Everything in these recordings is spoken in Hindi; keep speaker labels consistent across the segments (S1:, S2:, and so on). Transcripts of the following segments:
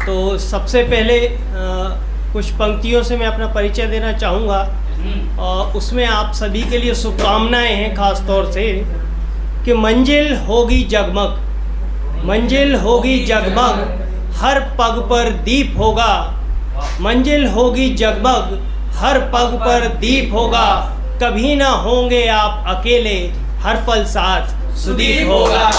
S1: तो सबसे पहले कुछ पंक्तियों से मैं अपना परिचय देना चाहूँगा और उसमें आप सभी के लिए शुभकामनाएं हैं, ख़ास तौर से कि मंजिल होगी जगमग, मंजिल होगी जगमग, हर पग पर दीप होगा, मंजिल होगी जगमग, हर पग पर दीप होगा, कभी ना होंगे आप अकेले, हर पल साथ सुदीप होगा।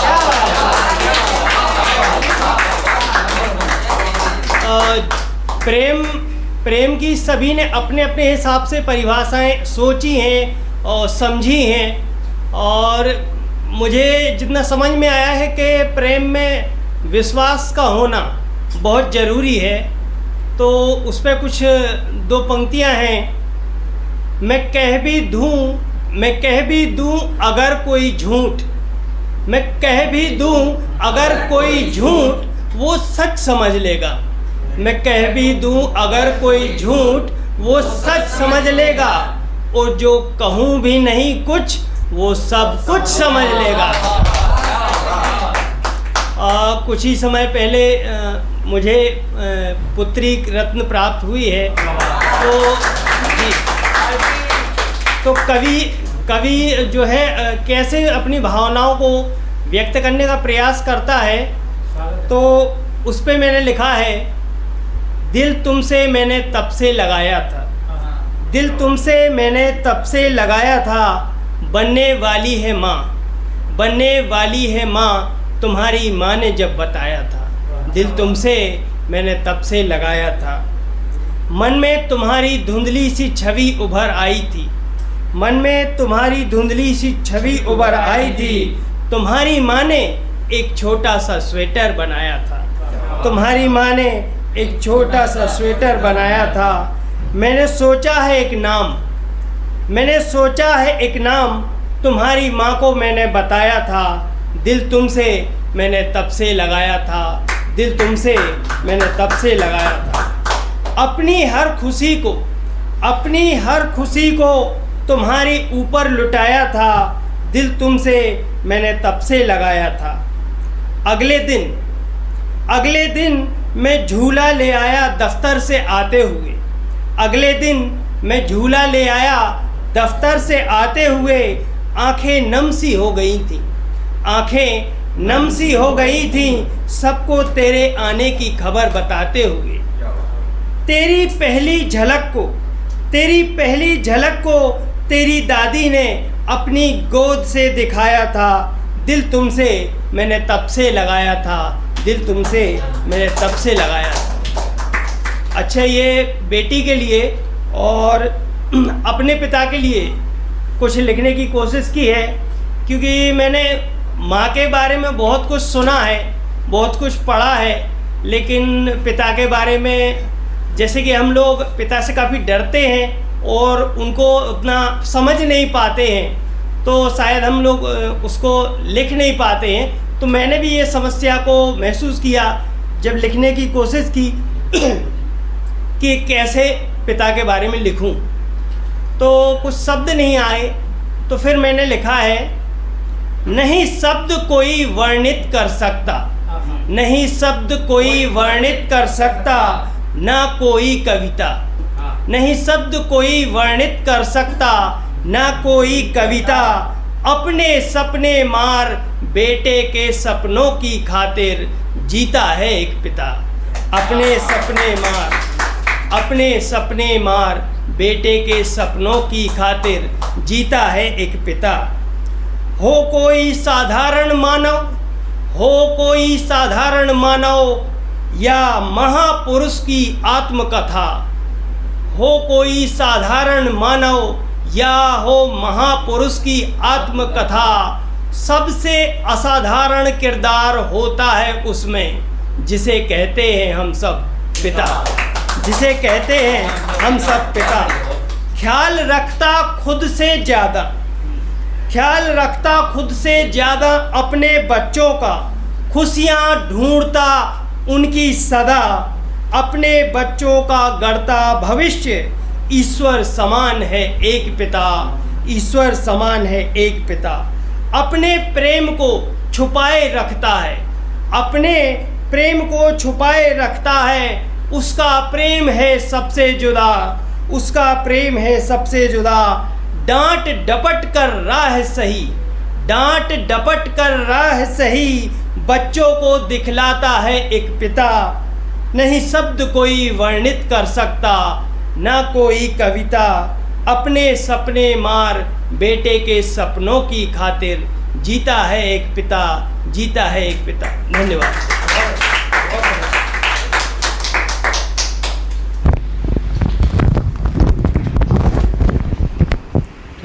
S1: प्रेम की सभी ने अपने अपने हिसाब से परिभाषाएं सोची हैं और समझी हैं, और मुझे जितना समझ में आया है कि प्रेम में विश्वास का होना बहुत ज़रूरी है। तो उस पर कुछ दो पंक्तियां हैं। मैं कह भी दूं अगर कोई झूठ, मैं कह भी दूं अगर कोई झूठ, वो सच समझ लेगा। मैं कह भी दूं अगर कोई झूठ, वो सच समझ लेगा, और जो कहूँ भी नहीं कुछ, वो सब कुछ समझ लेगा। कुछ ही समय पहले मुझे पुत्री रत्न प्राप्त हुई है। तो कवि जो है कैसे अपनी भावनाओं को व्यक्त करने का प्रयास करता है, तो उस पे मैंने लिखा है, दिल तुमसे मैंने तब से लगाया था, दिल तुमसे मैंने तब से लगाया था, बनने वाली है माँ, बनने वाली है माँ, तुम्हारी माँ ने जब बताया था। दिल तुमसे मैंने तब से लगाया था, मन में तुम्हारी धुंधली सी छवि उभर आई थी, मन में तुम्हारी धुंधली सी छवि उभर आई थी, तुम्हारी माँ ने एक छोटा सा स्वेटर बनाया था, तुम्हारी माँ ने एक छोटा सा स्वेटर बनाया था। मैंने सोचा है एक नाम, मैंने सोचा है एक नाम, तुम्हारी माँ को मैंने बताया था, दिल तुमसे मैंने तब से लगाया था, दिल तुमसे मैंने तब से लगाया था। अपनी हर खुशी को, अपनी हर खुशी को तुम्हारी ऊपर लुटाया था, दिल तुमसे मैंने तब से लगाया था। अगले दिन मैं झूला ले आया दफ्तर से आते हुए, अगले दिन मैं झूला ले आया दफ्तर से आते हुए, आंखें नम सी हो गई थी, आंखें नम सी हो गई थी, सबको तेरे आने की खबर बताते हुए। तेरी पहली झलक को तेरी दादी ने अपनी गोद से दिखाया था, दिल तुमसे मैंने तब से लगाया था, दिल तुमसे मैंने तब से लगाया था। अच्छा, ये बेटी के लिए और अपने पिता के लिए कुछ लिखने की कोशिश की है, क्योंकि मैंने माँ के बारे में बहुत कुछ सुना है, बहुत कुछ पढ़ा है, लेकिन पिता के बारे में जैसे कि हम लोग पिता से काफ़ी डरते हैं और उनको उतना समझ नहीं पाते हैं, तो शायद हम लोग उसको लिख नहीं पाते हैं। तो मैंने भी ये समस्या को महसूस किया जब लिखने की कोशिश की कि कैसे पिता के बारे में लिखूं, तो कुछ शब्द नहीं आए। तो फिर मैंने लिखा है, नहीं शब्द कोई वर्णित कर सकता, नहीं शब्द कोई वर्णित कर सकता, ना कोई कविता, नहीं शब्द कोई वर्णित कर सकता, ना कोई कविता, अपने सपने मार बेटे के सपनों की खातिर, जीता है एक पिता। अपने सपने मार बेटे के सपनों की खातिर, जीता है एक पिता। हो कोई साधारण मानव या महापुरुष की आत्मकथा, हो कोई साधारण मानव या हो महापुरुष की आत्मकथा, सबसे असाधारण किरदार होता है उसमें, जिसे कहते हैं हम सब पिता, जिसे कहते हैं हम सब पिता। ख्याल रखता खुद से ज़्यादा अपने बच्चों का, खुशियाँ ढूंढता उनकी सदा, अपने बच्चों का गढ़ता भविष्य, ईश्वर समान है एक पिता, ईश्वर समान है एक पिता। अपने प्रेम को छुपाए रखता है, अपने प्रेम को छुपाए रखता है, उसका प्रेम है सबसे जुदा, उसका प्रेम है सबसे जुदा। डांट डपट कर राह सही, डांट डपट कर राह सही, बच्चों को दिखलाता है एक पिता। नहीं शब्द कोई वर्णित कर सकता, ना कोई कविता। अपने सपने मार बेटे के सपनों की खातिर, जीता है एक पिता, जीता है एक पिता। धन्यवाद।